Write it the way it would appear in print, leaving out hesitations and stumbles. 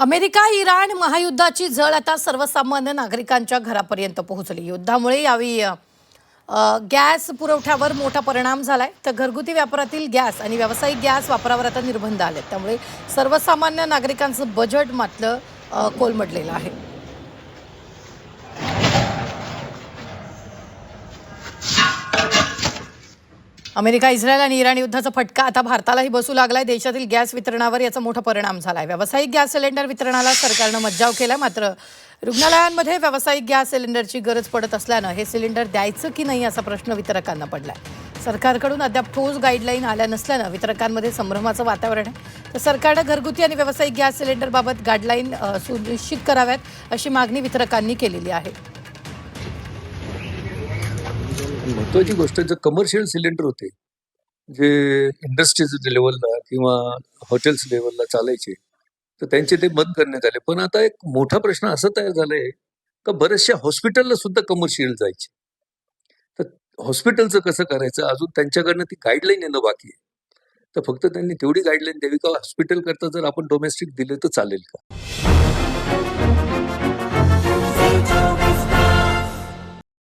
America Iran महायुद्धाची झळ आता सर्वसामान्य नागरिकांच्या घरापर्यंत पोहोचली. युद्धामुळे यावेळी गॅस पुरवठ्यावर मोठा परिणाम झालाय. तर घरगुती व्यापारातील गॅस आणि व्यावसायिक गॅस वापरावर आता निर्बंध आले. त्यामुळे सर्वसामान्य नागरिकांचं बजेट मात्र कोलमडलेलं आहे. अमेरिका, इस्रायल आणि इराण युद्धाचा फटका आता भारतालाही बसू लागलाय. देशातील गॅस वितरणावर याचा मोठा परिणाम झालाय. व्यावसायिक गॅस सिलेंडर वितरणाला सरकारनं मज्जाव केला. मात्र रुग्णालयांमध्ये व्यावसायिक गॅस सिलेंडरची गरज पडत असल्यानं हे सिलेंडर द्यायचं की नाही असा प्रश्न वितरकांना पडलाय. सरकारकडून अद्याप ठोस गाईडलाईन आल्या नसल्यानं वितरकांमध्ये संभ्रमाचं वातावरण आहे. तर सरकारनं घरगुती आणि व्यावसायिक गॅस सिलेंडरबाबत गाईडलाईन सुनिश्चित कराव्यात अशी मागणी वितरकांनी केलेली आहे. महत्वाची गोष्ट जे कमर्शियल सिलेंडर होते, जे इंडस्ट्रीज लेवलला किंवा हॉटेल्स लेवलला चालायचे, तर त्यांचे ते बंद करण्यात आले. पण आता एक मोठा प्रश्न असा तयार झालाय का बऱ्याचशा हॉस्पिटलला सुद्धा कमर्शियल जायचे. तर हॉस्पिटलचं कसं करायचं, अजून त्यांच्याकडनं ती गाईडलाईन येणं बाकी आहे. तर फक्त त्यांनी तेवढी गाईडलाईन द्यावी का हॉस्पिटल करता जर आपण डोमेस्टिक दिले तर चालेल का?